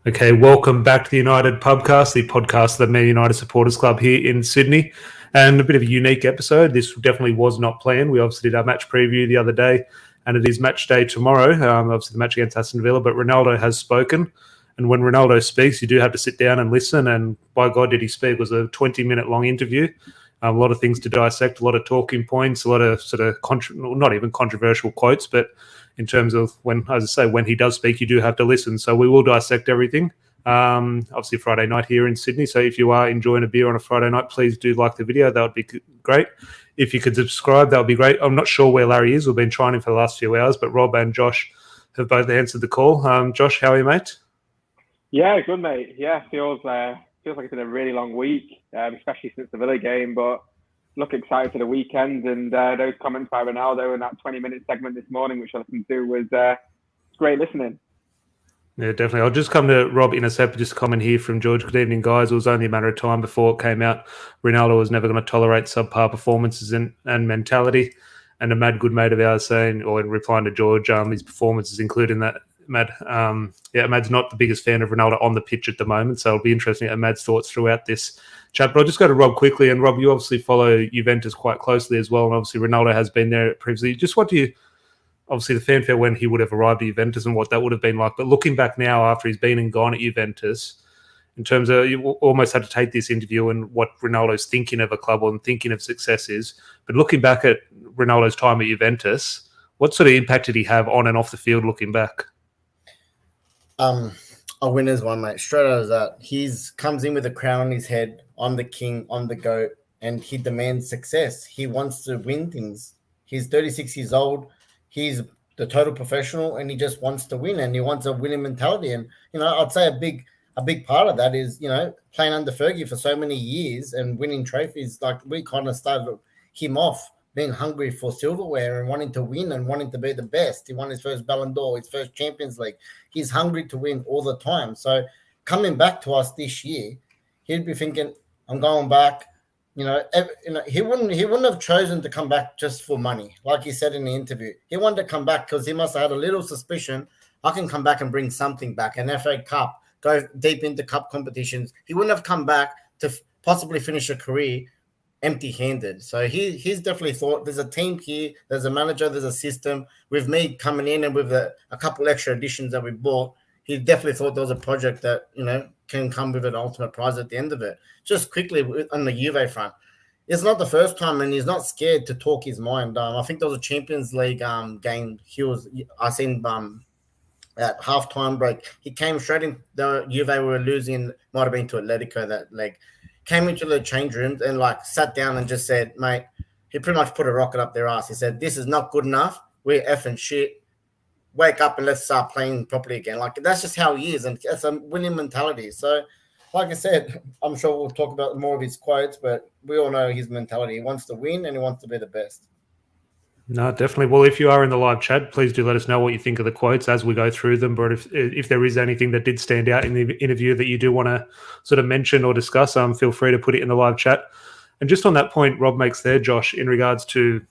Okay, welcome back to the United Pubcast, the podcast of the Man United Supporters Club here in Sydney. And a bit of a unique episode. This definitely was not planned. We obviously did our match preview the other day, and it is match day tomorrow. Obviously, the match against Aston Villa, but Ronaldo has spoken. And when Ronaldo speaks, you do have to sit down and listen. And by God, did he speak? It was a 20-minute long interview. A lot of things to dissect, a lot of talking points, a lot of sort of not even controversial quotes, but in terms of when, as I say, when he does speak, you do have to listen. So we will dissect everything. Obviously, Friday night here in Sydney. So if you are enjoying a beer on a Friday night, please do like the video. That would be great. If you could subscribe, that would be great. I'm not sure where Larry is. We've been trying him for the last few hours, but Rob and Josh have both answered the call. Josh, how are you, mate? Yeah, good, mate. Yeah, feels like it's been a really long week, especially since the Villa game. But look excited for the weekend. And those comments by Ronaldo in that 20-minute segment this morning, which I listened to, was great listening. Yeah, definitely. I'll just come to Rob in a sec. Just a comment here from George. Good evening, guys. It was only a matter of time before it came out. Ronaldo was never going to tolerate subpar performances and mentality. And a mad good mate of ours saying, or in replying to George, his performances, including that, Mad. Mad's not the biggest fan of Ronaldo on the pitch at the moment, so it'll be interesting to Mad's thoughts throughout this chat. But I'll just go to Rob quickly. And Rob, you obviously follow Juventus quite closely as well, and obviously Ronaldo has been there previously. Just what do you... Obviously, the fanfare when he would have arrived at Juventus and what that would have been like. But looking back now after he's been and gone at Juventus, in terms of you almost had to take this interview and what Ronaldo's thinking of a club and thinking of success is. But looking back at Ronaldo's time at Juventus, what sort of impact did he have on and off the field looking back? A winner's one, mate. Straight out of that. He's comes in with a crown on his head. I'm the king, I'm the GOAT, and he demands success. He wants to win things. He's 36 years old. He's the total professional, and he just wants to win, and he wants a winning mentality. And I'd say a big part of that is playing under Fergie for so many years and winning trophies. Like we kind of started him off being hungry for silverware and wanting to win and wanting to be the best. He won his first Ballon d'Or, his first Champions League. He's hungry to win all the time. So coming back to us this year, he'd be thinking, "I'm going back." He wouldn't have chosen to come back just for money, like he said in the interview. He wanted to come back because he must have had a little suspicion. I can come back and bring something back, an FA Cup, go deep into cup competitions. He wouldn't have come back to possibly finish a career empty-handed. So he's definitely thought there's a team here, there's a manager, there's a system. With me coming in and with a couple extra additions that we bought, he definitely thought there was a project that can come with an ultimate prize at the end of it. Just quickly on the Juve front, it's not the first time, and he's not scared to talk his mind. I think there was a Champions League game. I seen at halftime break. He came straight in. The Juve were losing, might have been to Atletico that leg. Came into the change rooms and sat down and just said, "Mate," he pretty much put a rocket up their ass. He said, "This is not good enough. We're effing shit. Wake up and let's start playing properly again." That's just how he is, and it's a winning mentality. So, like I said, I'm sure we'll talk about more of his quotes, but we all know his mentality. He wants to win and he wants to be the best. No, definitely. Well, if you are in the live chat, please do let us know what you think of the quotes as we go through them. But if there is anything that did stand out in the interview that you do want to sort of mention or discuss, feel free to put it in the live chat. And just on that point Rob makes there, Josh, in regards to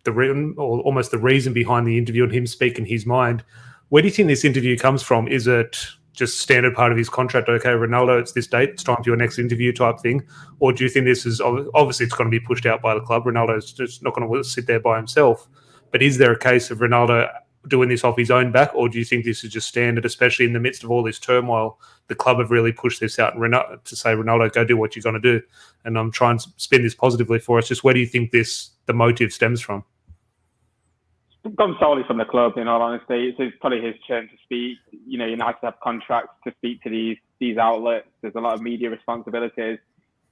the reason, or almost the reason behind the interview and him speaking his mind, where do you think this interview comes from? Is it just standard part of his contract? Okay, Ronaldo, it's this date, it's time for your next interview type thing? Or do you think this is, obviously it's going to be pushed out by the club, Ronaldo's just not going to sit there by himself, but is there a case of Ronaldo doing this off his own back, or do you think this is just standard, especially in the midst of all this turmoil? The club have really pushed this out and to say, Ronaldo, go do what you're going to do. And I'm trying to spin this positively for us. Just where do you think the motive stems from? It's gone solely from the club, in all honesty. It's probably his turn to speak. United have contracts to speak to these outlets. There's a lot of media responsibilities.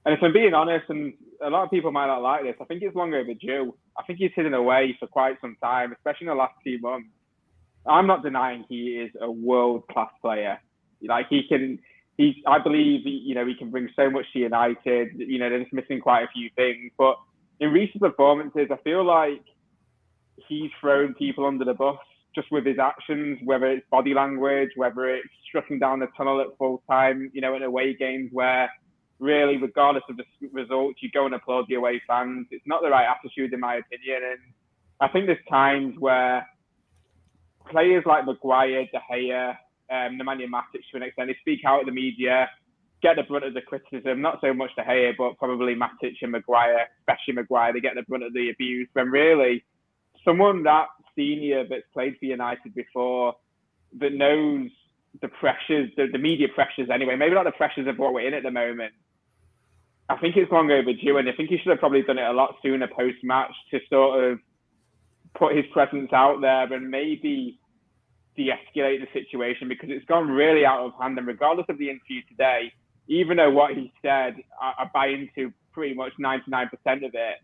And if I'm being honest, and a lot of people might not like this, I think it's long overdue. I think he's hidden away for quite some time, especially in the last few months. I'm not denying he is a world-class player. I believe, he can bring so much to United. They're just missing quite a few things. But in recent performances, I feel like he's thrown people under the bus just with his actions, whether it's body language, whether it's striking down the tunnel at full time, in away games where really, regardless of the result, you go and applaud the away fans. It's not the right attitude, in my opinion. And I think there's times where players like Maguire, De Gea, Nemanja Matic to an extent. They speak out of the media, get the brunt of the criticism, not so much De Gea, but probably Matic and Maguire, especially Maguire, they get the brunt of the abuse. When really, someone that senior that's played for United before, that knows the pressures, the media pressures anyway, maybe not the pressures of what we're in at the moment, I think it's long overdue, and I think he should have probably done it a lot sooner post-match to sort of put his presence out there and maybe de-escalate the situation, because it's gone really out of hand. And regardless of the interview today, even though what he said, I buy into pretty much 99% of it,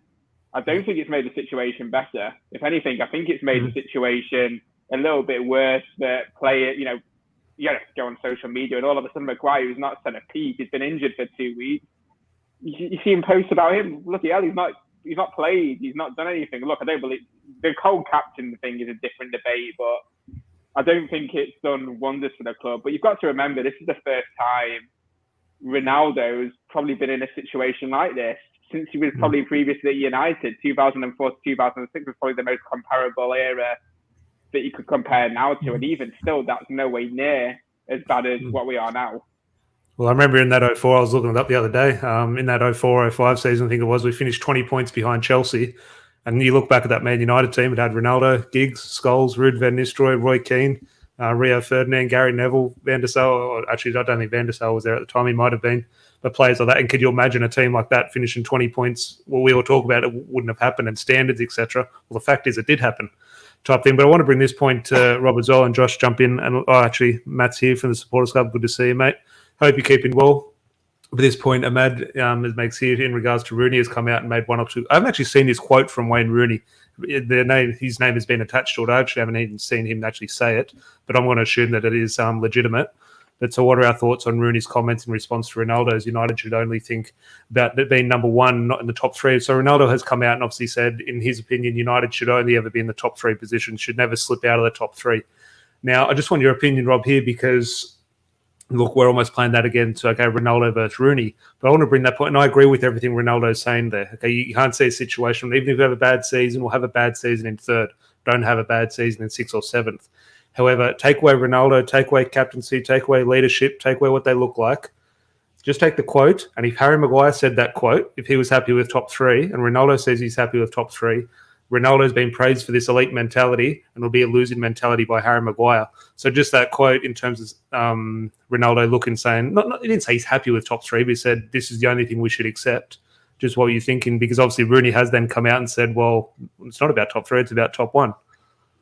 I don't think it's made the situation better. If anything, I think it's made the situation a little bit worse. That player, you go on social media and all of a sudden Maguire, who's not said a peep, he's been injured for 2 weeks. You see him post about him. Bloody hell, he's not played. He's not done anything. Look, I don't believe the cold captain thing is a different debate, but I don't think it's done wonders for the club. But you've got to remember, this is the first time Ronaldo's probably been in a situation like this since he was probably previously at United. 2004 to 2006 was probably the most comparable era that you could compare now to, and even still, that's no way near as bad as what we are now. Well, I remember in that 04, I was looking it up the other day, in that 04-05 season, I think it was, we finished 20 points behind Chelsea. And you look back at that Man United team, it had Ronaldo, Giggs, Scholes, Ruud van Nistelrooy, Roy Keane, Rio Ferdinand, Gary Neville, Van der Sar. Or actually, I don't think Van der Sar was there at the time. He might have been. But players like that. And could you imagine a team like that finishing 20 points? Well, we all talk about it wouldn't have happened and standards, etc. Well, the fact is it did happen type thing. But I want to bring this point to Rob as well, and Josh jump in. And actually, Matt's here from the Supporters Club. Good to see you, mate. Hope you're keeping well. At this point, Ahmad, as makes here in regards to Rooney, has come out and made one or two. I haven't actually seen this quote from Wayne Rooney. His name has been attached to it. I actually haven't even seen him actually say it, but I'm going to assume that it is legitimate. But so what are our thoughts on Rooney's comments in response to Ronaldo's? United should only think about it being number one, not in the top three. So Ronaldo has come out and obviously said, in his opinion, United should only ever be in the top three position, should never slip out of the top three. Now, I just want your opinion, Rob, here, because look, we're almost playing that again. So, okay, Ronaldo versus Rooney. But I want to bring that point, and I agree with everything Ronaldo's saying there. Okay, you can't see a situation, even if you have a bad season, we'll have a bad season in third. Don't have a bad season in sixth or seventh. However, take away Ronaldo, take away captaincy, take away leadership, take away what they look like. Just take the quote, and if Harry Maguire said that quote, if he was happy with top three, and Ronaldo says he's happy with top three, Ronaldo's been praised for this elite mentality, and it'll be a losing mentality by Harry Maguire. So just that quote in terms of Ronaldo looking, saying, he didn't say he's happy with top three, but he said this is the only thing we should accept. Just what you're thinking, because obviously Rooney has then come out and said, well, it's not about top three, it's about top one.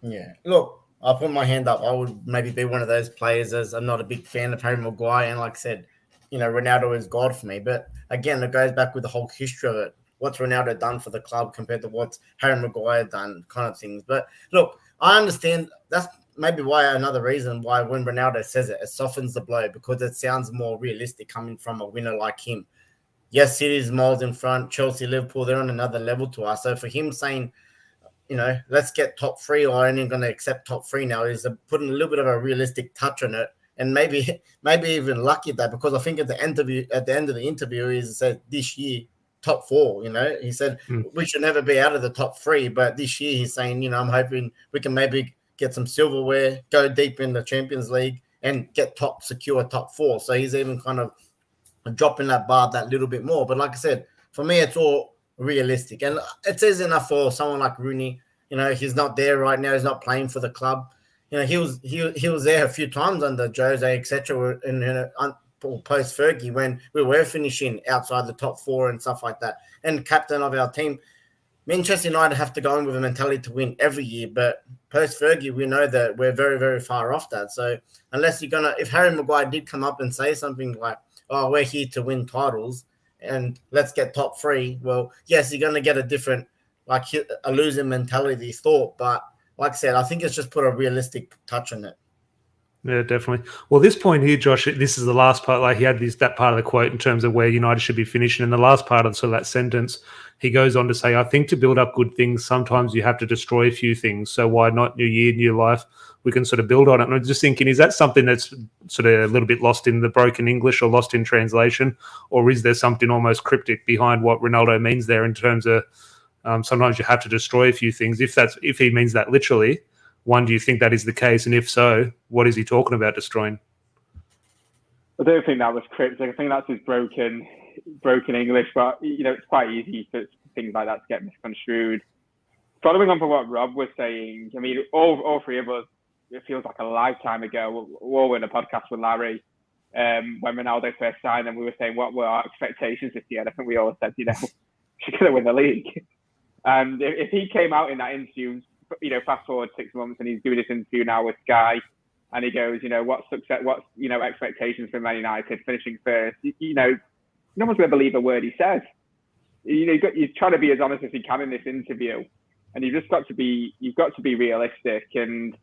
Yeah, look, I'll put my hand up. I would maybe be one of those players, as I'm not a big fan of Harry Maguire, and like I said, Ronaldo is God for me. But again, it goes back with the whole history of it. What's Ronaldo done for the club compared to what's Harry Maguire done, kind of things. But look, I understand that's maybe another reason why when Ronaldo says it, it softens the blow, because it sounds more realistic coming from a winner like him. Yes, City's miles in front. Chelsea, Liverpool, they're on another level to us. So for him saying, let's get top three, or only going to accept top three now, is putting a little bit of a realistic touch on it. And maybe even lucky at that, because I think at the end of the interview, he said this year, top four, he said we should never be out of the top three, but this year he's saying, I'm hoping we can maybe get some silverware, go deep in the Champions League and secure top four. So he's even kind of dropping that bar that little bit more. But like I said, for me, it's all realistic, and it says enough for someone like Rooney. He's not there right now. He's not playing for the club. He was there a few times under Jose, etc. Post Fergie, when we were finishing outside the top four and stuff like that, and captain of our team. Manchester United have to go in with a mentality to win every year, but post Fergie, we know that we're very, very far off that. So unless if Harry Maguire did come up and say something like, "Oh, we're here to win titles and let's get top three," well, yes, you're going to get a different, a losing mentality thought. But like I said, I think it's just put a realistic touch on it. Yeah, definitely. Well, this point here, Josh, this is the last part. He had that part of the quote in terms of where United should be finishing. And the last part of that sentence, he goes on to say, I think to build up good things, sometimes you have to destroy a few things. So why not new year, new life? We can sort of build on it. And I'm just thinking, is that something that's sort of a little bit lost in the broken English or lost in translation? Or is there something almost cryptic behind what Ronaldo means there in terms of sometimes you have to destroy a few things? If he means that literally, One, do you think that is the case? And if so, what is he talking about destroying? I don't think that was cryptic. I think that's his broken English, but it's quite easy for things like that to get misconstrued. Following on from what Rob was saying, I mean, all three of us, it feels like a lifetime ago, we all were in a podcast with Larry when Ronaldo first signed, and we were saying what were our expectations this year. And I think we all said, she's going to win the league. And if he came out in that interview, fast forward 6 months, and he's doing this interview now with Sky, and he goes, what's success, what's expectations for Man United finishing first? No one's going to believe a word he says. You're trying to be as honest as you can in this interview, and you've got to be realistic. And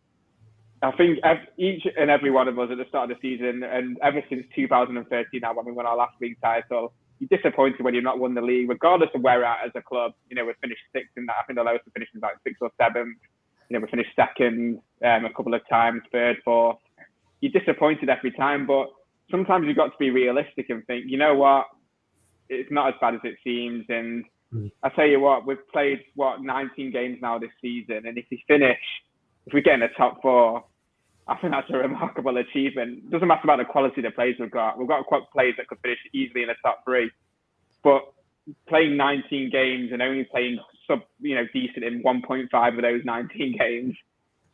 I think each and every one of us at the start of the season, and ever since 2013, now when we won our last league title, you're disappointed when you've not won the league, regardless of where we're at as a club. We finished sixth in that. I think the lowest we finished was like 6th or 7th. We finished second a couple of times, third, fourth. You're disappointed every time, but sometimes you've got to be realistic and think, you know what, it's not as bad as it seems. And I tell you what, we've played 19 games now this season, and if we get in the top 4, I think that's a remarkable achievement. It doesn't matter about the quality of the players we've got. We've got players that could finish easily in the top 3, but playing 19 games and only playing decent in 1.5 of those 19 games,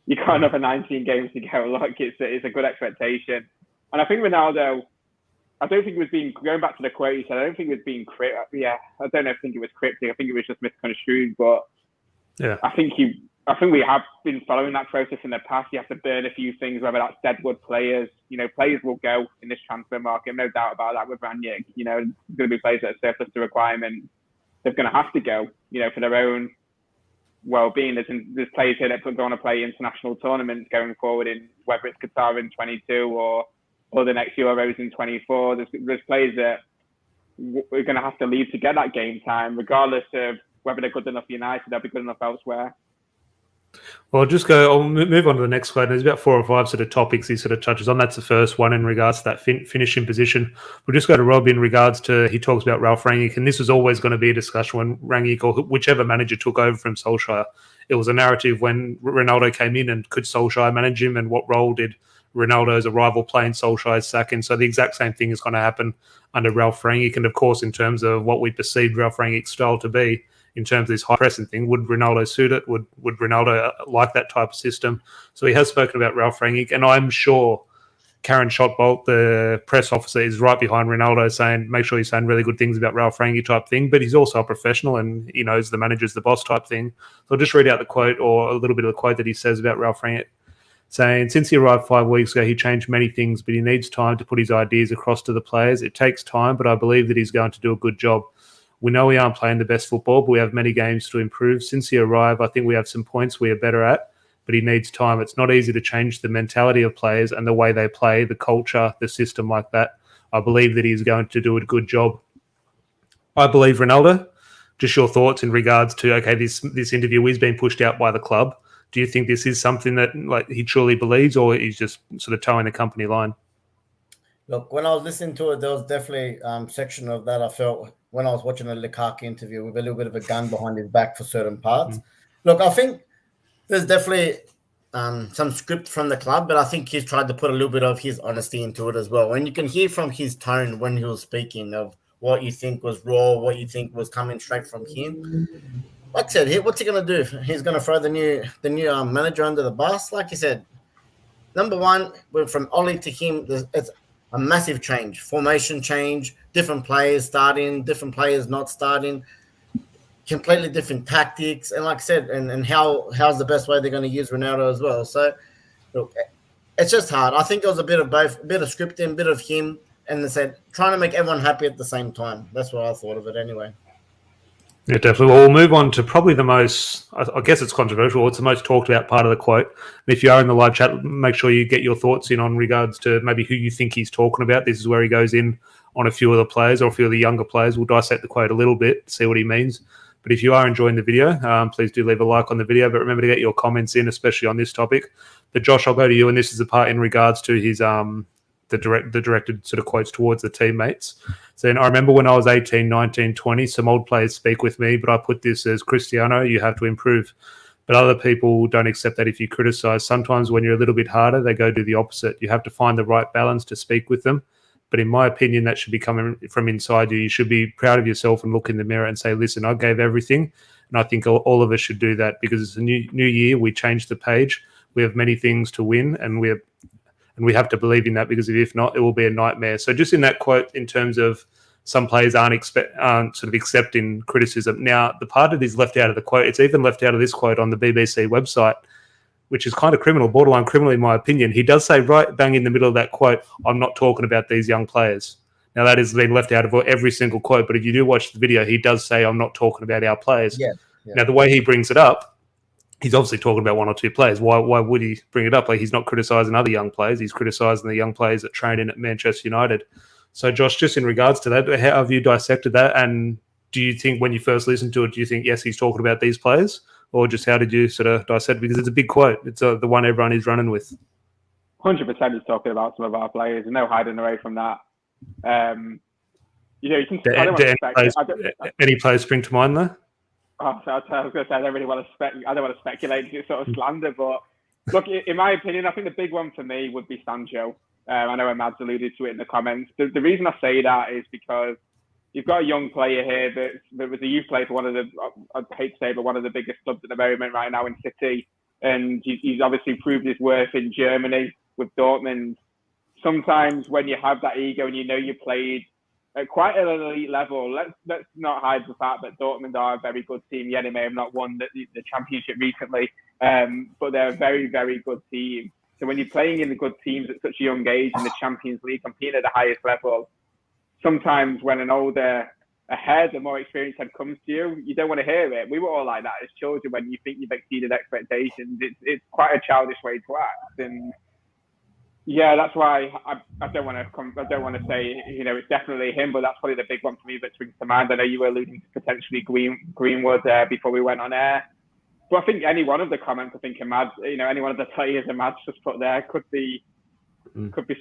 you got another 19 games to go. Look, it's a good expectation. And I think Ronaldo, I don't think it was being, going back to the quote you said, I don't think it was being cryptic. Yeah, I don't know if I think it was cryptic. I think it was just misconstrued. But yeah, I think we have been following that process in the past. You have to burn a few things, whether that's deadwood players. Players will go in this transfer market, no doubt about that with Ranić. There's going to be players that are surplus to requirement. They're going to have to go, for their own well-being. There's players here that are going to play international tournaments going forward, in whether it's Qatar in 22 or the next Euros in 24. There's players that we're going to have to leave to get that game time, regardless of whether they're good enough for United, they'll be good enough elsewhere. Well, I'll move on to the next quote. There's about 4 or 5 sort of topics he sort of touches on. That's the first one in regards to that finishing position. We'll just go to Rob in regards to, he talks about Ralf Rangnick, and this was always going to be a discussion when Rangnick or whichever manager took over from Solskjaer. It was a narrative when Ronaldo came in, and could Solskjaer manage him, and what role did Ronaldo as a rival play in Solskjaer's second? So the exact same thing is going to happen under Ralf Rangnick. And of course, in terms of what we perceived Ralf Rangnick's style to be, in terms of this high pressing thing, would Ronaldo suit it? Would Ronaldo like that type of system? So he has spoken about Ralf Rangnick, and I'm sure Karen Schottbolt, the press officer, is right behind Ronaldo, saying, make sure you're saying really good things about Ralf Rangnick type thing. But he's also a professional, and he knows the manager's the boss type thing. So I'll just read out the quote, or a little bit of the quote that he says about Ralf Rangnick, saying, since he arrived 5 weeks ago, he changed many things, but he needs time to put his ideas across to the players. It takes time, but I believe that he's going to do a good job. We know we aren't playing the best football, but we have many games to improve. Since he arrived, I think we have some points we are better at, but he needs time. It's not easy to change the mentality of players and the way they play, the culture, the system like that. I believe that he's going to do a good job. I believe Ronaldo. Just your thoughts in regards to, okay, this interview is being pushed out by the club. Do you think this is something that he truly believes, or he's just sort of towing the company line? Look, when I was listening to it, there was definitely a section of that I felt when I was watching the Lukaku interview with a little bit of a gun behind his back for certain parts. Look, I think there's definitely some script from the club, but I think he's tried to put a little bit of his honesty into it as well. And you can hear from his tone when he was speaking of what you think was raw, what you think was coming straight from him. Like I said, what's he going to do? He's going to throw the new manager under the bus. Like you said, number one, from Ollie to him, it's a massive change, formation change, different players starting, different players not starting, completely different tactics. And like I said, and how's the best way they're going to use Ronaldo as well. So, look, it's just hard. I think it was a bit of both, a bit of scripting, a bit of him, and they said trying to make everyone happy at the same time. That's what I thought of it anyway. Yeah, definitely. Well, we'll move on to probably the most, I guess it's controversial, it's the most talked about part of the quote. And if you are in the live chat, make sure you get your thoughts in on regards to maybe who you think he's talking about. This is where he goes in on a few of the players or a few of the younger players. We'll dissect the quote a little bit, see what he means. But if you are enjoying the video, please do leave a like on the video. But remember to get your comments in, especially on this topic. But Josh, I'll go to you, and this is the part in regards to his the directed sort of quotes towards the teammates. So I remember when I was 18, 19, 20, some old players speak with me, but I put this as Cristiano, you have to improve. But other people don't accept that if you criticize. Sometimes when you're a little bit harder, they go do the opposite. You have to find the right balance to speak with them. But in my opinion, that should be coming from inside you. You should be proud of yourself and look in the mirror and say, listen, I gave everything. And I think all of us should do that, because it's a new year. We changed the page. We have many things to win, and we have to believe in that, because if not, it will be a nightmare. So just in that quote, in terms of some players aren't sort of accepting criticism. Now, the part that is left out of the quote, it's even left out of this quote on the BBC website, which is kind of criminal, borderline criminal in my opinion. He does say right bang in the middle of that quote, I'm not talking about these young players. Now, that has been left out of every single quote, but if you do watch the video, he does say, I'm not talking about our players. Yeah. Now, the way he brings it up, he's obviously talking about one or two players. Why would he bring it up? Like, he's not criticising other young players. He's criticising the young players that train in at Manchester United. So, Josh, just in regards to that, how have you dissected that? And do you think when you first listened to it, do you think, yes, he's talking about these players? Or just how did you sort of dissect it? Because it's a big quote. It's the one everyone is running with. 100% he's talking about some of our players. There's no hiding away from that. You can. Any players spring to mind there? Oh, so I was going to say I don't want to speculate. It's sort of slander, but look, in my opinion, I think the big one for me would be Sancho. I know Mads alluded to it in the comments. The reason I say that is because you've got a young player here that was a youth player for one of the, I'd hate to say, but one of the biggest clubs at the moment right now in City, and he's obviously proved his worth in Germany with Dortmund. Sometimes when you have that ego and you know you played at quite an elite level, let's not hide the fact that Dortmund are a very good team. Yeah, they may have not won the championship recently, but they're a very, very good team. So when you're playing in the good teams at such a young age in the Champions League, competing at the highest level, sometimes when an older head, a more experienced head comes to you, you don't want to hear it. We were all like that as children when you think you've exceeded expectations. It's quite a childish way to act, and yeah, that's why I don't want to say it's definitely him, but that's probably the big one for me that springs to mind. I know you were alluding to potentially Greenwood before we went on air, but I think any one of the comments, I think Mads, any one of the players Mads just put there could be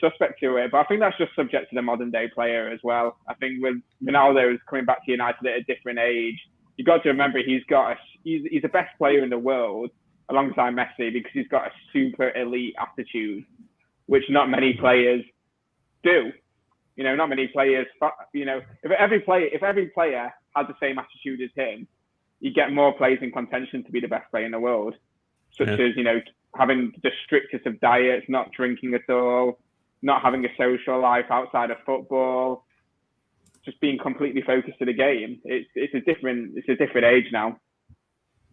suspect to it. But I think that's just subject to the modern day player as well. I think with Ronaldo coming back to United at a different age, you got to remember he's the best player in the world alongside Messi because he's got a super elite attitude, which not many players do. Not many players. If every player had the same attitude as him, you get more players in contention to be the best player in the world, such as having the strictest of diets, not drinking at all, not having a social life outside of football, just being completely focused to the game. It's a different age now.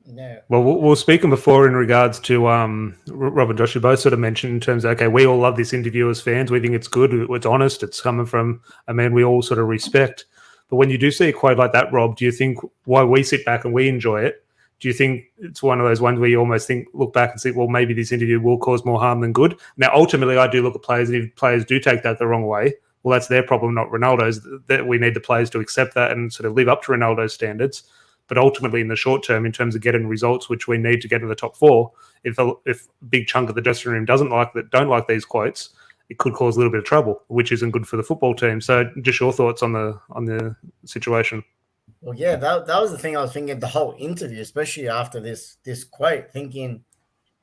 Yeah. Well, we were speaking before in regards to Rob and Josh, you both sort of mentioned in terms of, okay, we all love this interview as fans. We think it's good. It's honest. It's coming from a man we all sort of respect. But when you do see a quote like that, Rob, do you think why we sit back and we enjoy it? Do you think it's one of those ones where you almost look back and say, well, maybe this interview will cause more harm than good? Now, ultimately, I do look at players, and if players do take that the wrong way, well, that's their problem, not Ronaldo's. That we need the players to accept that and sort of live up to Ronaldo's standards. But ultimately, in the short term, in terms of getting results, which we need to get in the top four, if a big chunk of the dressing room don't like these quotes, it could cause a little bit of trouble, which isn't good for the football team. So, just your thoughts on the situation. Well, yeah, that was the thing I was thinking the whole interview, especially after this quote, thinking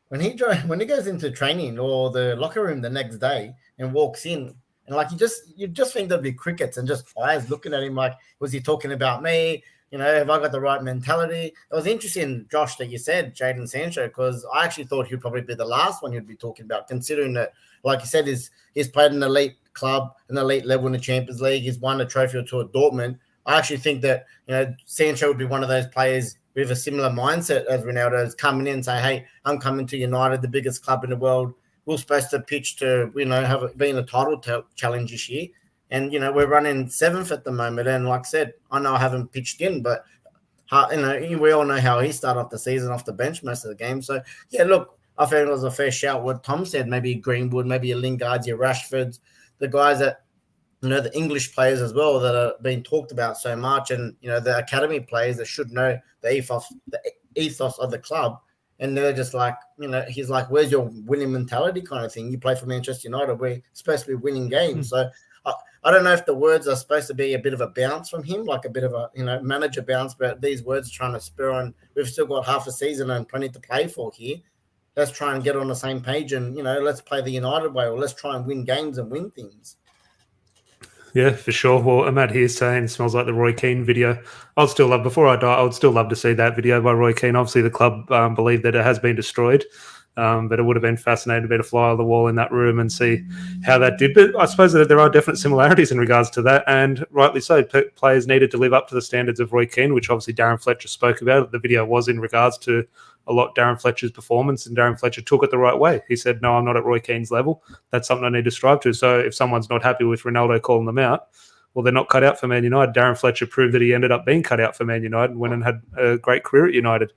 when he goes into training or the locker room the next day and walks in, and like you just think there'd be crickets and just eyes looking at him like, was he talking about me? Have I got the right mentality? It was interesting, Josh, that you said Jadon Sancho, because I actually thought he'd probably be the last one you'd be talking about, considering that, like you said, he's played an elite club, an elite level in the Champions League. He's won a trophy or two at Dortmund. I actually think that, Sancho would be one of those players with a similar mindset as Ronaldo's coming in and say, hey, I'm coming to United, the biggest club in the world. We're supposed to pitch to, be in a title challenge this year. And, we're running 7th at the moment. And like I said, I know I haven't pitched in, but, we all know how he started off the season off the bench most of the game. So, yeah, look, I think it was a fair shout what Tom said, maybe Greenwood, maybe your Lingards, your Rashfords, the guys that, the English players as well that are being talked about so much, and, the academy players that should know the ethos of the club. And they're just like, he's like, where's your winning mentality kind of thing? You play for Manchester United. We're supposed to be winning games. So I don't know if the words are supposed to be a bit of a bounce from him, like a bit of a manager bounce, but these words are trying to spur on. We've still got half a season and plenty to play for here. Let's try and get on the same page and, let's play the United way, or let's try and win games and win things. Yeah, for sure. Well, Ahmad here saying smells like the Roy Keane video. I'd still love, before I die, I would still love to see that video by Roy Keane. Obviously, the club believe that it has been destroyed, but it would have been fascinating to be a fly on the wall in that room and see how that did. But I suppose that there are definite similarities in regards to that, and rightly so. Players needed to live up to the standards of Roy Keane, which obviously Darren Fletcher spoke about. The video was in regards to a lot Darren Fletcher's performance, and Darren Fletcher took it the right way. He said, no, I'm not at Roy Keane's level. That's something I need to strive to. So if someone's not happy with Ronaldo calling them out, well, they're not cut out for Man United. Darren Fletcher proved that he ended up being cut out for Man United and went and had a great career at United.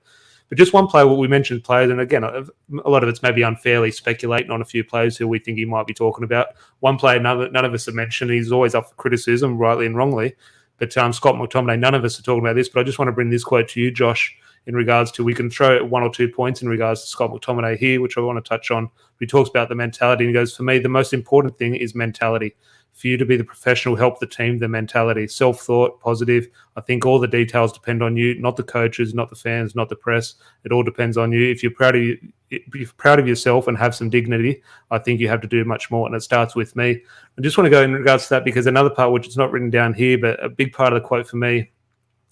But just one player, we mentioned players, and again, a lot of it's maybe unfairly speculating on a few players who we think he might be talking about. One player none of us have mentioned, he's always up for criticism, rightly and wrongly, but Scott McTominay, none of us are talking about this, but I just want to bring this quote to you, Josh, in regards to, we can throw 1 or 2 points in regards to Scott McTominay here, which I want to touch on. He talks about the mentality, and he goes, for me, the most important thing is mentality. For you to be the professional, help the team, the mentality, self-thought, positive. I think all the details depend on you, not the coaches, not the fans, not the press. It all depends on you. If you're proud of yourself and have some dignity, I think you have to do much more, and it starts with me. I just want to go in regards to that, because another part, which is not written down here, but a big part of the quote for me,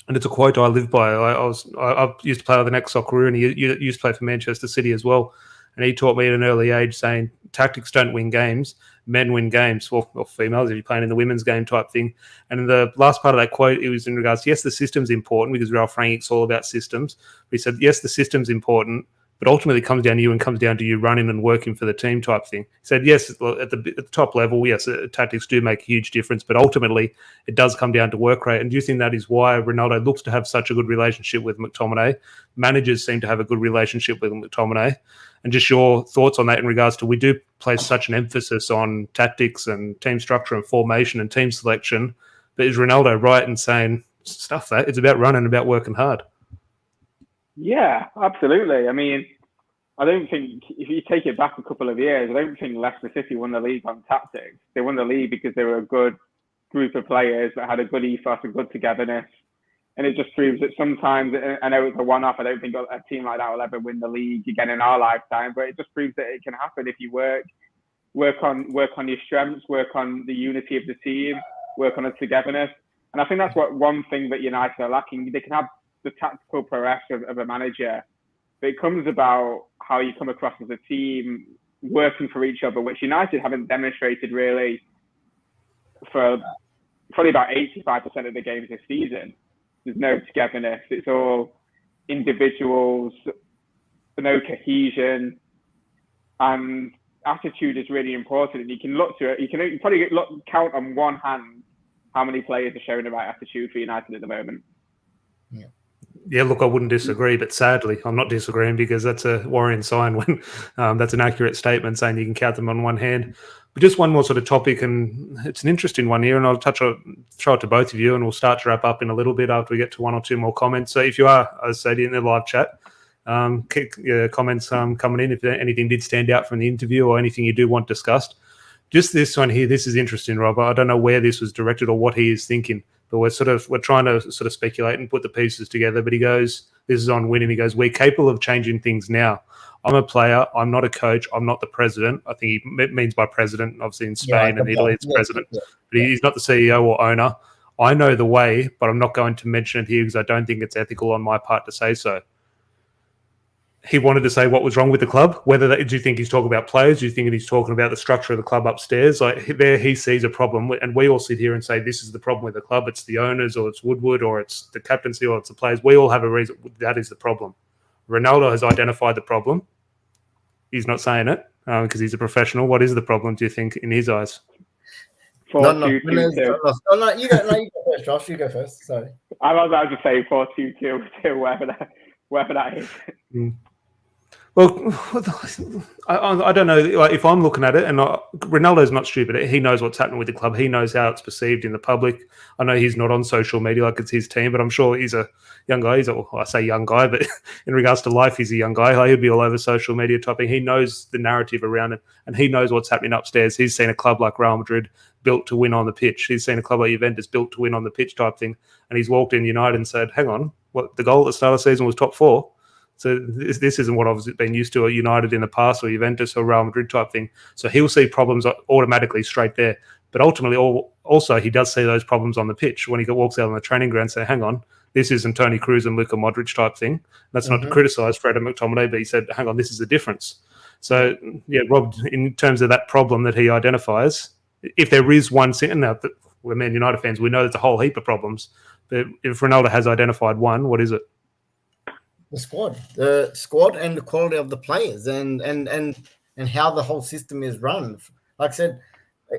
and it's a quote I live by. I used to play with an ex-Socceroo, and he used to play for Manchester City as well. And he taught me at an early age saying, tactics don't win games, men win games. Or females, if you're playing in the women's game type thing. And in the last part of that quote, it was in regards to, yes, the system's important, because Ralph Rangnick's all about systems. But he said, yes, the system's important, but ultimately it comes down to you and comes down to you running and working for the team type thing. He said, yes, at the top level, yes, tactics do make a huge difference, but ultimately it does come down to work rate. And do you think that is why Ronaldo looks to have such a good relationship with McTominay? Managers seem to have a good relationship with McTominay. And just your thoughts on that in regards to, we do place such an emphasis on tactics and team structure and formation and team selection, but is Ronaldo right in saying, stuff that, it's about running, about working hard? Yeah, absolutely. I mean, I don't think, if you take it back a couple of years, I don't think Leicester City won the league on tactics. They won the league because they were a good group of players that had a good ethos, a good togetherness. And it just proves that sometimes, I know it's a one-off, I don't think a team like that will ever win the league again in our lifetime, but it just proves that it can happen if you work on your strengths, work on the unity of the team, work on the togetherness. And I think that's one thing that United are lacking. They can have the tactical prowess of a manager, but it comes about how you come across as a team, working for each other, which United haven't demonstrated really for probably about 85% of the games this season. There's no togetherness. It's all individuals, no cohesion, and attitude is really important. And you can look to it. You can probably count on one hand how many players are showing the right attitude for United at the moment. Yeah, look, I wouldn't disagree, but sadly, I'm not disagreeing, because that's a worrying sign when that's an accurate statement, saying you can count them on one hand. But just one more sort of topic, and it's an interesting one here, and I'll throw it to both of you, and we'll start to wrap up in a little bit after we get to 1 or 2 more comments. So if you are, as I said, in the live chat, keep your comments coming in if anything did stand out from the interview or anything you do want discussed. Just this one here, this is interesting, Rob. I don't know where this was directed or what he is thinking, but we're trying to sort of speculate and put the pieces together. But he goes, this is on Win, and he goes, we're capable of changing things now. I'm a player. I'm not a coach. I'm not the president. I think he means by president, obviously in Spain and Italy, it's president. But he's not the CEO or owner. I know the way, but I'm not going to mention it here because I don't think it's ethical on my part to say so. He wanted to say what was wrong with the club. Do you think he's talking about players? Do you think he's talking about the structure of the club upstairs? Like there, he sees a problem, and we all sit here and say this is the problem with the club. It's the owners, or it's Woodward, or it's the captaincy, or it's the players. We all have a reason. That is the problem. Ronaldo has identified the problem. He's not saying it because he's a professional. What is the problem, do you think, in his eyes? You go first, Josh. You go first. Sorry. I was about to say 4-2-2, whatever that is. Well, I don't know. Like, if I'm looking at it, and Ronaldo's not stupid. He knows what's happening with the club. He knows how it's perceived in the public. I know he's not on social media like it's his team, but I'm sure he's a young guy. I say young guy, but in regards to life, he's a young guy. Like, he'll be all over social media topping. He knows the narrative around it, and he knows what's happening upstairs. He's seen a club like Real Madrid built to win on the pitch. He's seen a club like Juventus built to win on the pitch type thing. And he's walked in United and said, hang on, what the goal at the start of the season was top 4. So this isn't what I've been used to at United in the past or Juventus or Real Madrid type thing. So he'll see problems automatically straight there. But ultimately, also, he does see those problems on the pitch when he walks out on the training ground and say, hang on, this isn't Toni Kroos and Luka Modric type thing. That's not to criticise Fred and McTominay, but he said, hang on, this is the difference. So, yeah, Rob, in terms of that problem that he identifies, if there is one thing, now that we're Man United fans, we know there's a whole heap of problems. But if Ronaldo has identified one, what is it? The squad and the quality of the players and how the whole system is run. Like I said,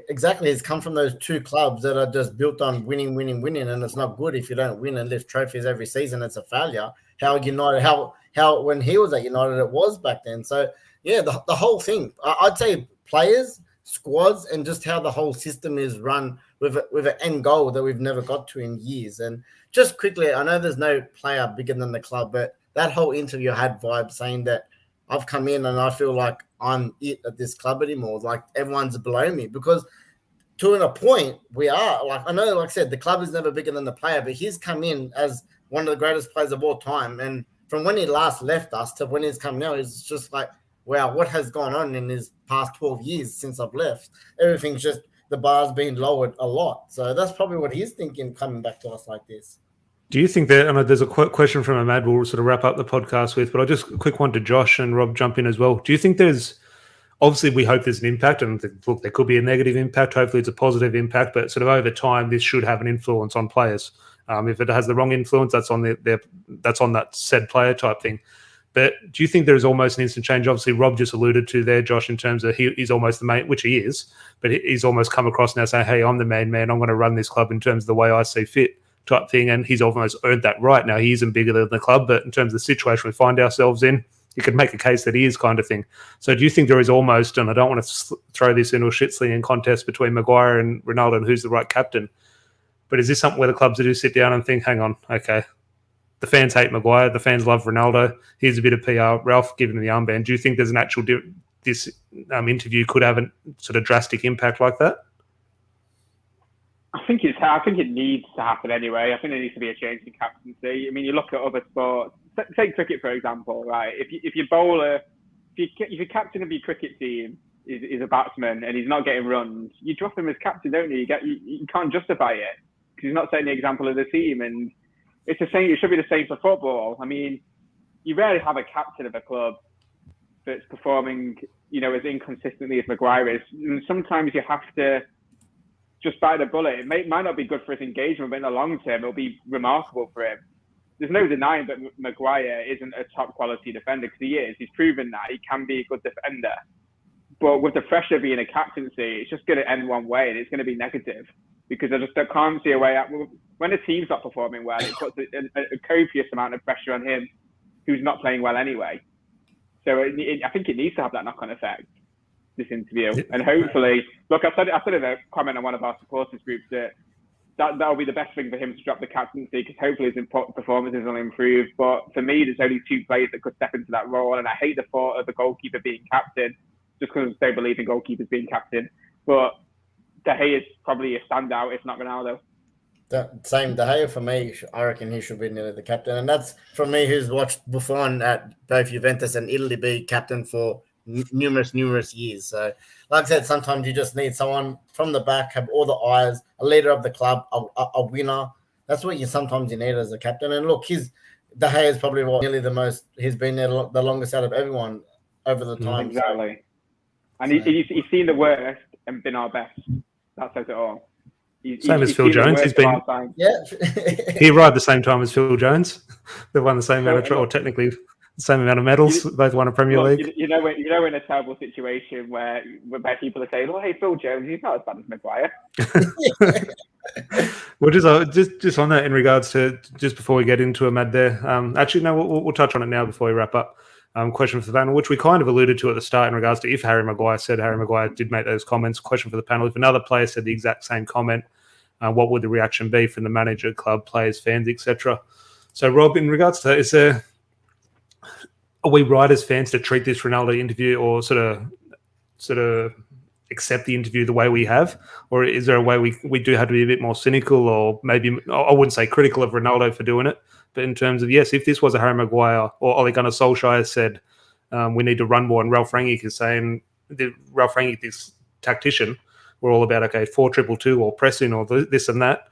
exactly, it's come from those two clubs that are just built on winning, and it's not good if you don't win and lift trophies every season. It's a failure. How United, how when he was at United, it was back then. So yeah, the whole thing. I'd say players, squads, and just how the whole system is run with an end goal that we've never got to in years. And just quickly, I know there's no player bigger than the club, but that whole interview had vibes saying that I've come in and I feel like I'm it at this club anymore. Like everyone's below me, because to a point we are. Like I know, like I said, the club is never bigger than the player, but he's come in as one of the greatest players of all time. And from when he last left us to when he's come now, it's just like, wow, what has gone on in his past 12 years since I've left? Everything's just, the bar's been lowered a lot. So that's probably what he's thinking coming back to us like this. Do you think that, and there's a question from Ahmad we'll sort of wrap up the podcast with, but I'll just a quick one to Josh and Rob jump in as well. Do you think obviously we hope there's an impact, and look, there could be a negative impact. Hopefully it's a positive impact, but sort of over time, this should have an influence on players. If it has the wrong influence, that's on that's on that said player type thing. But do you think there's almost an instant change? Obviously, Rob just alluded to there, Josh, in terms of he's almost the main, which he is, but he's almost come across now saying, hey, I'm the main man. I'm going to run this club in terms of the way I see fit type thing. And he's almost earned that right now. He isn't bigger than the club, but in terms of the situation we find ourselves in, you could make a case that he is kind of thing. So do you think there is almost, and I don't want to throw this into a shit-slinging contest between Maguire and Ronaldo and who's the right captain, but is this something where the clubs do sit down and think, hang on, okay, the fans hate Maguire, the fans love Ronaldo, here's a bit of PR, Ralph giving him the armband. Do you think there's an actual this interview could have a sort of drastic impact like that? I think it needs to happen anyway. I think there needs to be a change in captaincy. I mean, you look at other sports. Take cricket, for example, right? If your captain of your cricket team is a batsman and he's not getting runs, you drop him as captain, don't you? You can't justify it because he's not setting the example of the team. And it's the same. It should be the same for football. I mean, you rarely have a captain of a club that's performing, as inconsistently as Maguire is. And sometimes you have to just bite the bullet. It might not be good for his engagement, but in the long term, it'll be remarkable for him. There's no denying that Maguire isn't a top quality defender, because he is. He's proven that he can be a good defender. But with the pressure being a captaincy, it's just going to end one way, and it's going to be negative, because I can't see a way out. When a team's not performing well, it puts a copious amount of pressure on him, who's not playing well anyway. So I think it needs to have that knock-on effect, this interview. And hopefully, look, I said in a comment on one of our supporters groups that'll be the best thing for him to drop the captaincy, because hopefully his performances will improve. But for me, there's only two players that could step into that role, and I hate the thought of the goalkeeper being captain, just because I don't believe in goalkeepers being captain. But De Gea is probably a standout, if not Ronaldo. De Gea, for me, I reckon he should be nearly the captain. And that's, from me, who's watched Buffon at both Juventus and Italy be captain for numerous years. So, like I said, sometimes you just need someone from the back, have all the eyes, a leader of the club, a winner. That's what sometimes you need as a captain. And look, De Gea is probably nearly the most. He's been there the longest out of everyone over the time. Exactly. And he's seen the worst and been our best. That says it all. Same as Phil Jones. He arrived the same time as Phil Jones. They've won the same amount of, or technically the same amount of medals. Both won a Premier League. We're in a terrible situation where people are saying, "Oh, hey, Phil Jones, he's not as bad as Maguire." Well, just on that, in regards to, just before we get into Ahmad there, actually, no, we'll touch on it now before we wrap up. Question for the panel, which we kind of alluded to at the start in regards to if Harry Maguire did make those comments. Question for the panel: if another player said the exact same comment, what would the reaction be from the manager, club, players, fans, etc.? So, Rob, in regards to are we right as fans to treat this Ronaldo interview or sort of accept the interview the way we have, or is there a way we do have to be a bit more cynical, or maybe I wouldn't say critical of Ronaldo for doing it, but in terms of, yes, if this was a Harry Maguire or Ole Gunnar Solskjaer said we need to run more, and Ralph Rangnick is saying, Ralph Rangnick, this tactician, we're all about 4-2-2 or pressing or this and that.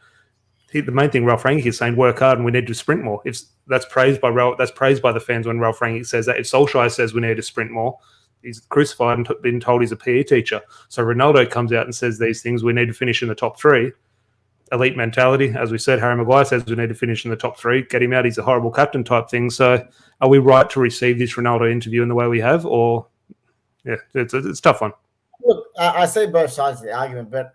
The main thing Ralph Rangnick is saying, work hard and we need to sprint more. If that's praised by the fans when Ralph Rangnick says that. If Solskjaer says we need to sprint more, he's crucified and been told he's a PE teacher. So Ronaldo comes out and says these things. We need to finish in the top 3. Elite mentality, as we said. Harry Maguire says we need to finish in the top 3. Get him out. He's a horrible captain type thing. So are we right to receive this Ronaldo interview in the way we have, or it's a tough one. Look, I see both sides of the argument, but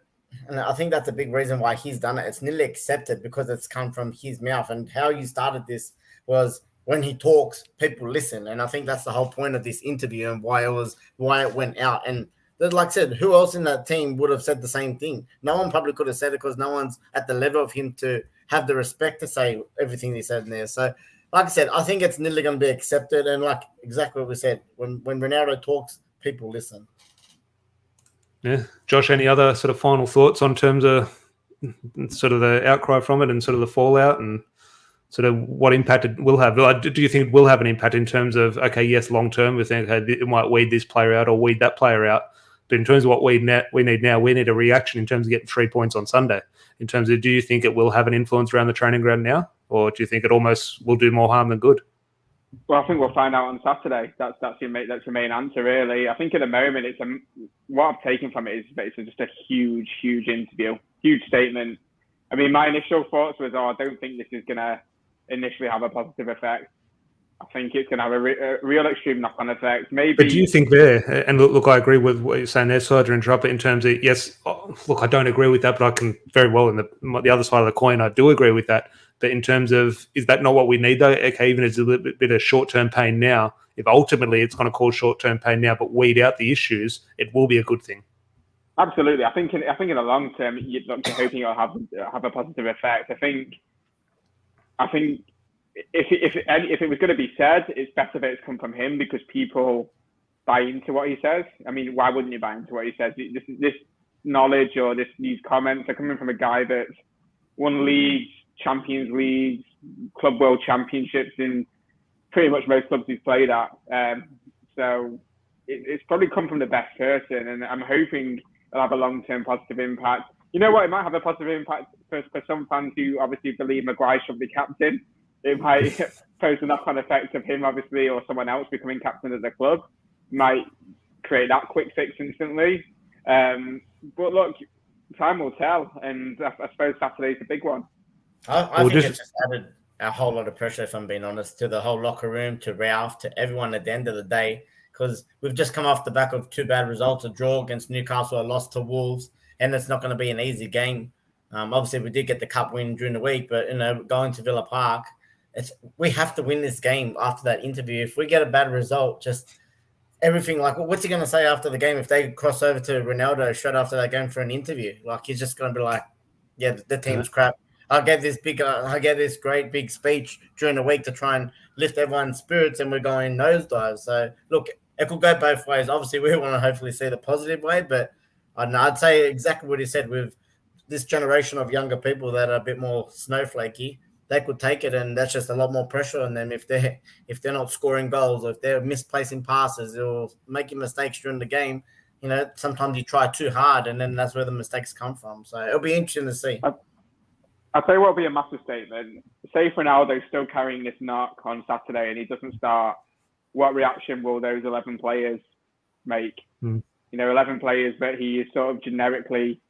and I think that's a big reason why he's done it. It's nearly accepted because it's come from his mouth. And how you started this was when he talks, people listen. And I think that's the whole point of this interview and why it went out. And like I said, who else in that team would have said the same thing? No one probably could have said it because no one's at the level of him to have the respect to say everything he said in there. So, like I said, I think it's nearly going to be accepted. And like exactly what we said, when Ronaldo talks, people listen. Yeah. Josh, any other sort of final thoughts on terms of sort of the outcry from it and sort of the fallout and sort of what impact it will have? Do you think it will have an impact in terms of, okay, yes, long term, we think it might weed this player out or weed that player out. But in terms of what we need now, we need a reaction in terms of getting 3 points on Sunday. In terms of, do you think it will have an influence around the training ground now? Or do you think it almost will do more harm than good? Well, I think we'll find out on Saturday. That's your main answer, really. I think at the moment, what I've taken from it is it's just a huge interview, huge statement. I mean, my initial thoughts was, I don't think this is going to initially have a positive effect. I think it's going to have a real extreme knock-on effect. Maybe. But do you think there, and look, I agree with what you're saying there, sorry to interrupt, but in terms of, yes, look, I don't agree with that, but I can very well, in the other side of the coin, I do agree with that. But in terms of, is that not what we need though? Okay, even if it's a little bit of short-term pain now, if ultimately it's going to cause short-term pain now, but weed out the issues, it will be a good thing. Absolutely. I think in the long term, you're hoping it'll have a positive effect. I think if it was going to be said, it's better that it's come from him because people buy into what he says. I mean, why wouldn't you buy into what he says? This knowledge or these comments are coming from a guy that's won leagues, Champions Leagues, Club World Championships in pretty much most clubs he's played at. So it's probably come from the best person, and I'm hoping it'll have a long-term positive impact. You know what? It might have a positive impact for some fans who obviously believe Maguire should be captain. It might pose a knock-on effect of him, obviously, or someone else becoming captain of the club. Might create that quick fix instantly. But look, time will tell, and I suppose Saturday's a big one. I think it's just added a whole lot of pressure, if I'm being honest, to the whole locker room, to Ralph, to everyone at the end of the day, because we've just come off the back of 2 bad results, a draw against Newcastle, a loss to Wolves, and it's not going to be an easy game. Obviously, we did get the cup win during the week, but going to Villa Park, we have to win this game after that interview. If we get a bad result, just everything, like, what's he going to say after the game if they cross over to Ronaldo straight after that game for an interview? Like, he's just going to be like, yeah, the team's crap. I gave this great big speech during the week to try and lift everyone's spirits, and we're going nosedive. So, look, it could go both ways. Obviously, we want to hopefully see the positive way, but I'd say exactly what he said. With this generation of younger people that are a bit more snowflakey, they could take it, and that's just a lot more pressure on them if they're not scoring goals, or if they're misplacing passes or making mistakes during the game. Sometimes you try too hard, and then that's where the mistakes come from. So it'll be interesting to see. I'll tell you what will be a massive statement. Say if Ronaldo's still carrying this knock on Saturday and he doesn't start, what reaction will those 11 players make? 11 players that he is sort of generically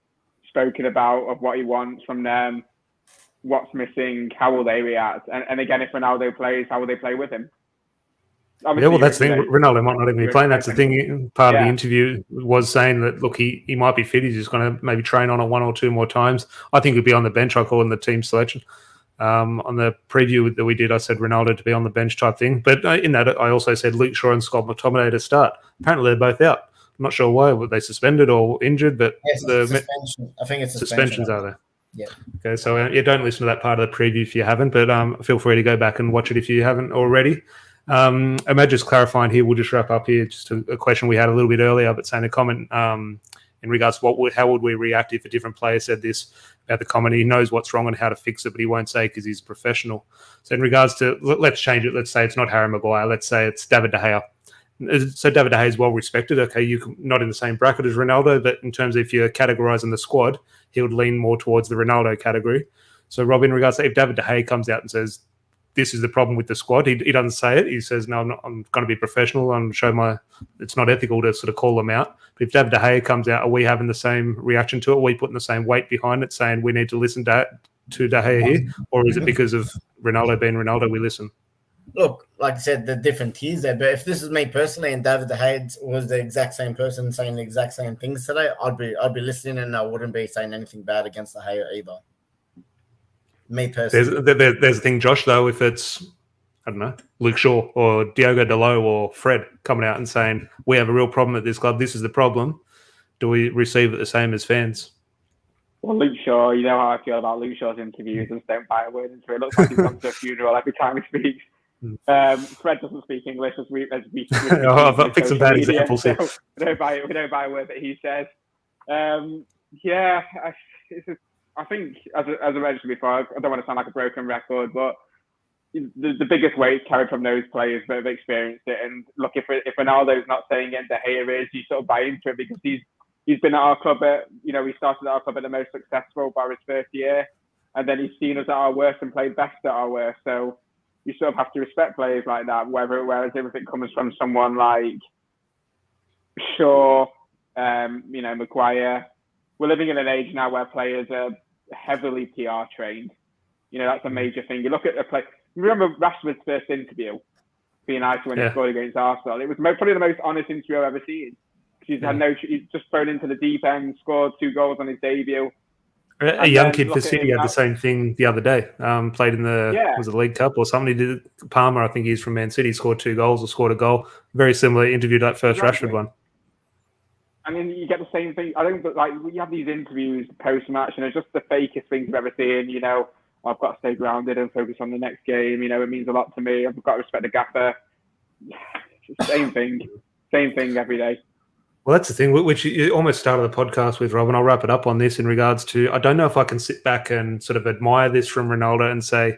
spoken about of what he wants from them, what's missing, how will they react? And again, if Ronaldo plays, how will they play with him? Obviously, well, that's the thing. Ronaldo might not even be playing. That's the thing. Part of the interview was saying that, look, he might be fit. He's just going to maybe train on it 1 or 2 more times. I think he'd be on the bench. I call him the team selection. On the preview that we did, I said Ronaldo to be on the bench type thing. But in that, I also said Luke Shaw and Scott McTominay to start. Apparently, they're both out. I'm not sure why. Were they suspended or injured? But yes, suspension. I think it's suspensions are there. Yeah. Okay, so don't listen to that part of the preview if you haven't, but feel free to go back and watch it if you haven't already. Imad just clarifying here, we'll just wrap up here, just a question we had a little bit earlier, but saying a comment in regards to how would we react if a different player said this about the comment. He knows what's wrong and how to fix it, but he won't say because he's a professional. So in regards to, let's change it. Let's say it's not Harry Maguire. Let's say it's David De Gea. So David De Gea is well respected. Okay, you're not in the same bracket as Ronaldo, but in terms of if you're categorizing the squad, he would lean more towards the Ronaldo category. So Rob, in regards to if David De Gea comes out and says, this is the problem with the squad, he doesn't say it. He says, no, I'm going to be professional and show it's not ethical to sort of call them out. But if David De Gea comes out, are we having the same reaction to it? Are we putting the same weight behind it, saying we need to listen to De Gea here? Or is it because of Ronaldo being Ronaldo, we listen? Look, like I said, the different tiers there. But if this is me personally, and David De Gea was the exact same person saying the exact same things today, I'd be listening, and I wouldn't be saying anything bad against De Gea either. Me personally. There's a thing, Josh. Though, if it's I don't know, Luke Shaw or Diogo Dalot or Fred coming out and saying we have a real problem at this club, this is the problem, do we receive it the same as fans? Well, Luke Shaw, you know how I feel about Luke Shaw's interviews. Just don't buy a word into it. It looks like he's gone to a funeral every time he speaks. Fred doesn't speak English as we I've picked some bad examples here. So we don't buy a word that he says. I think, as I mentioned before, I don't want to sound like a broken record, but the biggest weight carried from those players that have experienced it. And look, if Ronaldo's not saying it, De Gea is, you sort of buy into it because he's been at our club he started at our club at the most successful by his first year, and then he's seen us at our worst and played best at our worst. So you sort of have to respect players like that. Whereas if it comes from someone like Shaw, Maguire, we're living in an age now where players are heavily PR trained. That's a major thing. You look at the play. Remember Rashford's first interview being nice when he scored against Arsenal. It was probably the most honest interview I've ever seen. He's just thrown into the deep end, scored 2 goals on his debut. A young kid for City had the same thing the other day. Played in the League Cup or something. He did it. Palmer, I think he's from Man City, scored 2 goals or scored a goal. Very similar interview to that first Rashford one. I mean, you get the same thing. I think that you have these interviews post-match, and it's just the fakest things I've ever seen. I've got to stay grounded and focus on the next game. It means a lot to me. I've got to respect the gaffer. Same thing every day. Well, that's the thing, which you almost started the podcast with, Rob, and I'll wrap it up on this in regards to, I don't know if I can sit back and sort of admire this from Ronaldo and say,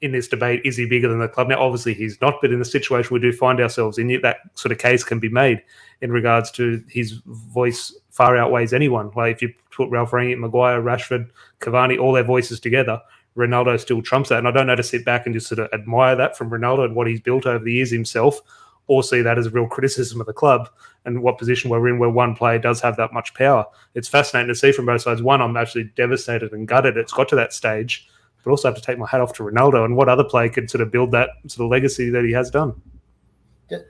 in this debate, is he bigger than the club? Now, obviously he's not, but in the situation we do find ourselves in, that sort of case can be made in regards to his voice far outweighs anyone. Like if you put Ralph Rangnick, Maguire, Rashford, Cavani, all their voices together, Ronaldo still trumps that. And I don't know to sit back and just sort of admire that from Ronaldo and what he's built over the years himself, or see that as a real criticism of the club and what position we're in where one player does have that much power. It's fascinating to see from both sides. One, I'm actually devastated and gutted it's got to that stage, but also have to take my hat off to Ronaldo and what other player could sort of build that sort of legacy that he has done.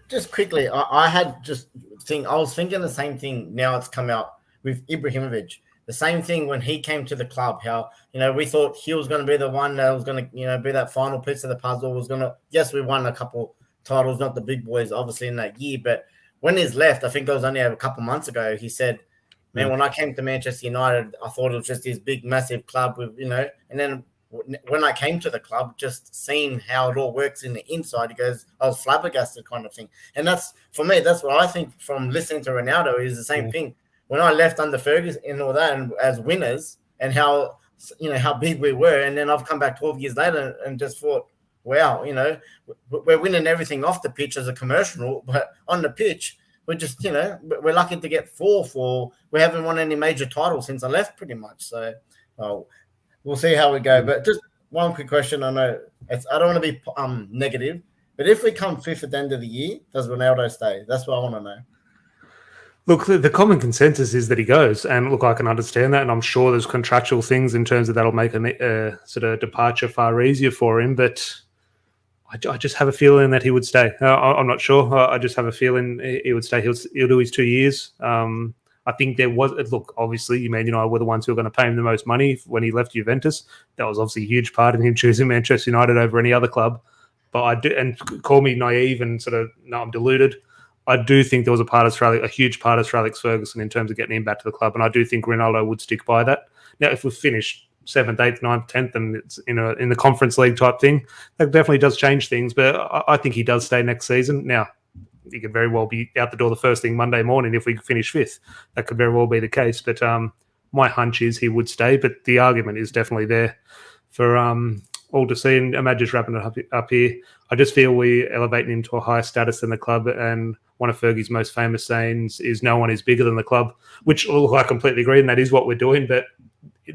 Just quickly, I was thinking the same thing. Now it's come out with Ibrahimovic. The same thing when he came to the club, how, we thought he was going to be the one that was going to, be that final piece of the puzzle. Yes, we won a couple titles, not the big boys, obviously, in that year. But when he's left, I think it was only a couple months ago, he said, man, when I came to Manchester United, I thought it was just this big, massive club with, and then when I came to the club, just seeing how it all works in the inside, he goes, I was flabbergasted kind of thing. And that's, for me, that's what I think from listening to Ronaldo is the same thing. When I left under Ferguson and all that, and as winners, and how big we were, and then I've come back 12 years later and just thought, wow, we're winning everything off the pitch as a commercial, but on the pitch, we're just, we're lucky to get fourth, or we haven't won any major titles since I left pretty much. So we'll see how we go. But just one quick question. I know I don't want to be negative, but if we come fifth at the end of the year, does Ronaldo stay? That's what I want to know. Look, the common consensus is that he goes. And look, I can understand that. And I'm sure there's contractual things in terms of that'll make a sort of departure far easier for him. But I just have a feeling that he would stay. I'm not sure. I just have a feeling he would stay. He'll do his 2 years. I think there was, look, obviously, Man United were the ones who were going to pay him the most money when he left Juventus. That was obviously a huge part in him choosing Manchester United over any other club. But I do, and call me naive and sort of, no, I'm deluded. I do think there was a huge part of Sir Alex Ferguson in terms of getting him back to the club. And I do think Ronaldo would stick by that. Now, if we finish 7th, 8th, 9th, 10th, and it's in the Conference League type thing, that definitely does change things. But I think he does stay next season. Now, he could very well be out the door the first thing Monday morning if we finish 5th. That could very well be the case. But my hunch is he would stay. But the argument is definitely there for all to see. And I'm just wrapping it up here. I just feel we're elevating him to a higher status than the club. And one of Fergie's most famous sayings is no one is bigger than the club, which I completely agree. And that is what we're doing. But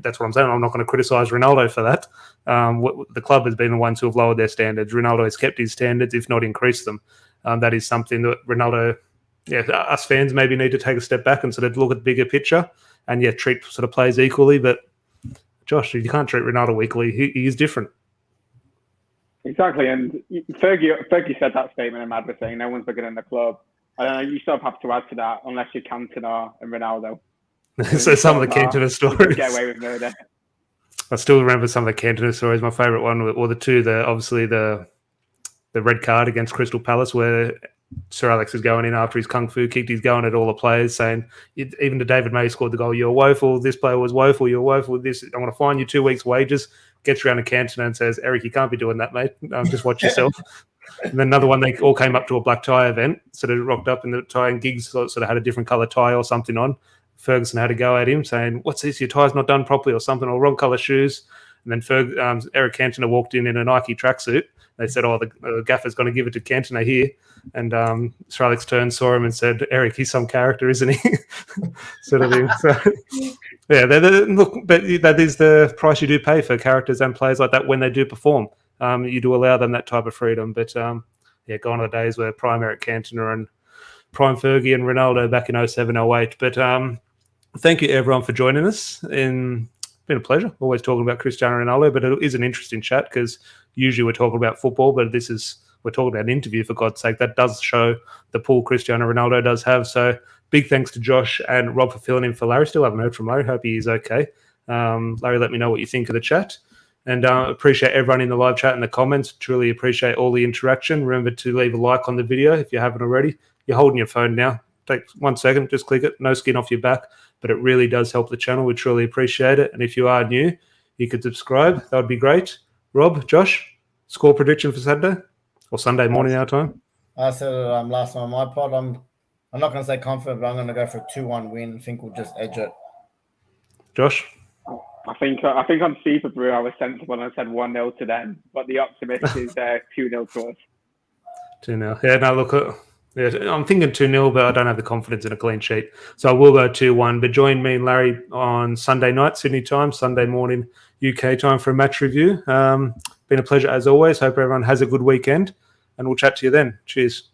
that's what I'm saying. I'm not going to criticise Ronaldo for that. The club has been the ones who have lowered their standards. Ronaldo has kept his standards, if not increased them. That is something that Ronaldo, us fans maybe need to take a step back and sort of look at the bigger picture and, treat sort of players equally. But, Josh, you can't treat Ronaldo equally. He is different. Exactly. And Fergie said that statement in Madrid saying no one's bigger than the club. I don't know, you sort of have to add to that unless you're Cantona and Ronaldo. So some of the Cantona stories. Get away with murder. I still remember some of the Cantona stories. My favourite one, or the two, obviously the red card against Crystal Palace where Sir Alex is going in after his kung fu kicked. He's going at all the players saying, even to David May scored the goal, you're woeful, this player was woeful, you're woeful, this, I'm going to fine you 2 weeks' wages. Gets around to Cantona and says, Eric, you can't be doing that, mate. Just watch yourself. And then another one, they all came up to a black tie event, sort of rocked up in the tie, and Giggs sort of had a different colour tie or something on. Ferguson had to go at him saying, what's this, your tie's not done properly or something, or wrong colour shoes. And then Eric Cantona walked in a Nike tracksuit. They said, the gaffer's going to give it to Cantona here. And Sir Alex turned, saw him and said, Eric, he's some character, isn't he? Sort of thing. So, look, but that is the price you do pay for characters and players like that when they do perform. You do allow them that type of freedom. But, gone are the days where prime Eric Cantona and prime Fergie and Ronaldo back in 07, 08. But thank you, everyone, for joining us. It's been a pleasure. Always talking about Cristiano Ronaldo, but it is an interesting chat because usually we're talking about football, but we're talking about an interview, for God's sake. That does show the pull Cristiano Ronaldo does have. So big thanks to Josh and Rob for filling in for Larry. Still haven't heard from Larry. Hope he is okay. Larry, let me know what you think of the chat. And appreciate everyone in the live chat and the comments. Truly appreciate all the interaction. Remember to leave a like on the video if you haven't already. You're holding your phone now. Take 1 second, just click it. No skin off your back. But it really does help the channel. We truly appreciate it. And if you are new, you could subscribe. That would be great. Rob, Josh, score prediction for Saturday or Sunday morning our time? I said it last time on my pod. I'm not going to say confident, but I'm going to go for a 2-1 win. I think we'll just edge it. Josh? I think on Super Brew I was sensible and I said 1-0 to them, but the optimist is 2-0 to us. 2-0. Yeah, no, look, I'm thinking 2-0, but I don't have the confidence in a clean sheet. So I will go 2-1. But join me and Larry on Sunday night, Sydney time, Sunday morning, UK time for a match review. Been a pleasure as always. Hope everyone has a good weekend, and we'll chat to you then. Cheers.